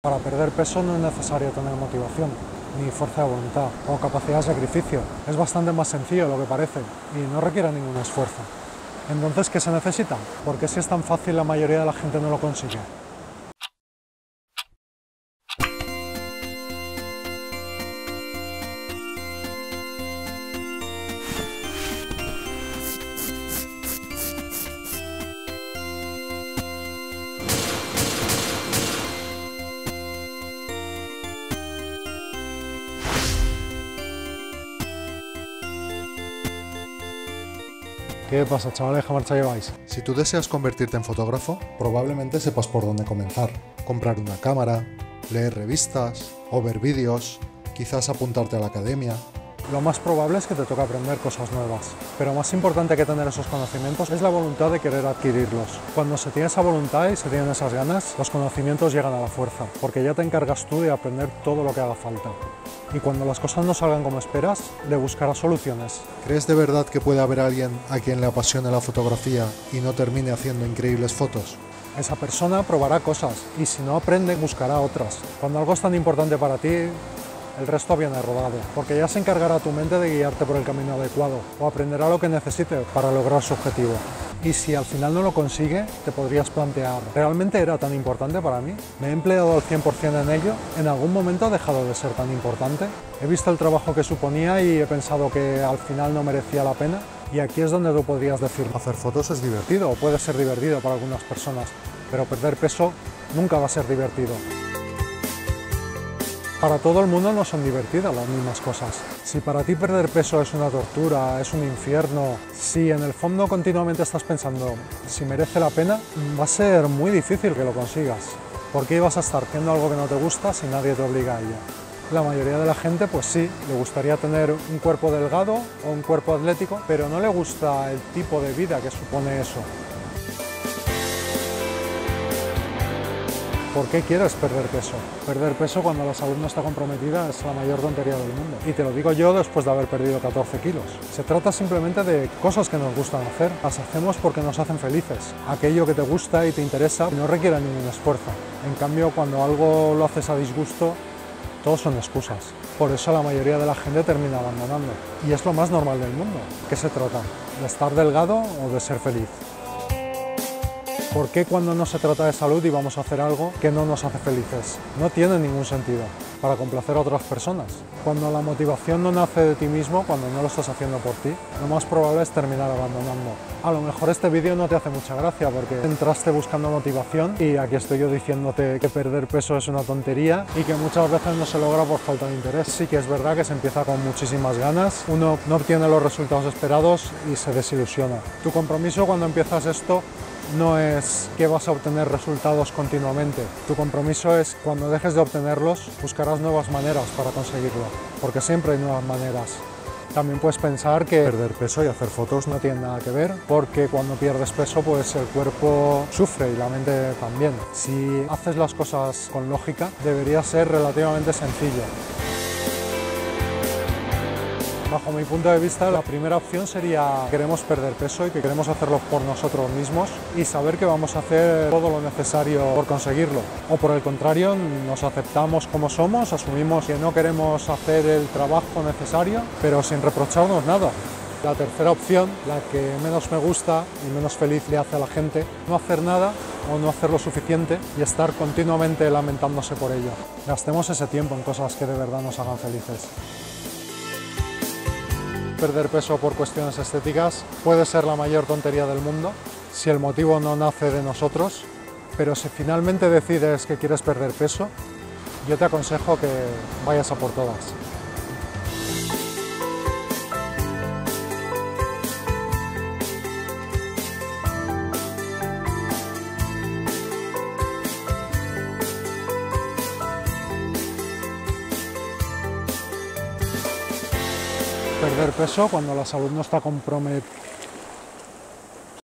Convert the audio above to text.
Para perder peso no es necesario tener motivación, ni fuerza de voluntad o capacidad de sacrificio. Es bastante más sencillo de lo que parece y no requiere ningún esfuerzo. Entonces, ¿qué se necesita? ¿Por qué si es tan fácil la mayoría de la gente no lo consigue? ¿Qué pasa, chavales? ¿Qué marcha lleváis? Si tú deseas convertirte en fotógrafo, probablemente sepas por dónde comenzar. Comprar una cámara, leer revistas o ver vídeos, quizás apuntarte a la academia. Lo más probable es que te toque aprender cosas nuevas, pero más importante que tener esos conocimientos es la voluntad de querer adquirirlos. Cuando se tiene esa voluntad y se tienen esas ganas, los conocimientos llegan a la fuerza, porque ya te encargas tú de aprender todo lo que haga falta. Y cuando las cosas no salgan como esperas, le buscarás soluciones. ¿Crees de verdad que puede haber alguien a quien le apasione la fotografía y no termine haciendo increíbles fotos? Esa persona probará cosas y si no aprende, buscará otras. Cuando algo es tan importante para ti, el resto viene rodado, porque ya se encargará tu mente de guiarte por el camino adecuado o aprenderá lo que necesite para lograr su objetivo. Y si al final no lo consigue, te podrías plantear, ¿realmente era tan importante para mí? ¿Me he empleado al 100% en ello? ¿En algún momento ha dejado de ser tan importante? He visto el trabajo que suponía y he pensado que al final no merecía la pena. Y aquí es donde tú podrías decir, hacer fotos es divertido, o puede ser divertido para algunas personas, pero perder peso nunca va a ser divertido. Para todo el mundo no son divertidas las mismas cosas. Si para ti perder peso es una tortura, es un infierno, si en el fondo continuamente estás pensando si merece la pena, va a ser muy difícil que lo consigas. ¿Por qué ibas a estar haciendo algo que no te gusta si nadie te obliga a ello? La mayoría de la gente, pues sí, le gustaría tener un cuerpo delgado o un cuerpo atlético, pero no le gusta el tipo de vida que supone eso. ¿Por qué quieres perder peso? Perder peso cuando la salud no está comprometida es la mayor tontería del mundo. Y te lo digo yo después de haber perdido 14 kilos. Se trata simplemente de cosas que nos gustan hacer. Las hacemos porque nos hacen felices. Aquello que te gusta y te interesa no requiere ningún esfuerzo. En cambio, cuando algo lo haces a disgusto, todos son excusas. Por eso la mayoría de la gente termina abandonando. Y es lo más normal del mundo. ¿Qué se trata? ¿De estar delgado o de ser feliz? ¿Por qué cuando no se trata de salud y vamos a hacer algo que no nos hace felices? No tiene ningún sentido. Para complacer a otras personas. Cuando la motivación no nace de ti mismo, cuando no lo estás haciendo por ti, lo más probable es terminar abandonando. A lo mejor este vídeo no te hace mucha gracia porque entraste buscando motivación y aquí estoy yo diciéndote que perder peso es una tontería y que muchas veces no se logra por falta de interés. Sí que es verdad que se empieza con muchísimas ganas, uno no obtiene los resultados esperados y se desilusiona. Tu compromiso cuando empiezas esto no es que vas a obtener resultados continuamente. Tu compromiso es cuando dejes de obtenerlos, buscarás nuevas maneras para conseguirlo, porque siempre hay nuevas maneras. También puedes pensar que perder peso y hacer fotos no tienen nada que ver, porque cuando pierdes peso pues el cuerpo sufre y la mente también. Si haces las cosas con lógica, debería ser relativamente sencillo. Bajo mi punto de vista, la primera opción sería queremos perder peso y que queremos hacerlo por nosotros mismos y saber que vamos a hacer todo lo necesario por conseguirlo. O por el contrario, nos aceptamos como somos, asumimos que no queremos hacer el trabajo necesario, pero sin reprocharnos nada. La tercera opción, la que menos me gusta y menos feliz le hace a la gente, no hacer nada o no hacer lo suficiente y estar continuamente lamentándose por ello. Gastemos ese tiempo en cosas que de verdad nos hagan felices. Perder peso por cuestiones estéticas puede ser la mayor tontería del mundo si el motivo no nace de nosotros, pero si finalmente decides que quieres perder peso, yo te aconsejo que vayas a por todas. Perder peso cuando la salud no está comprometida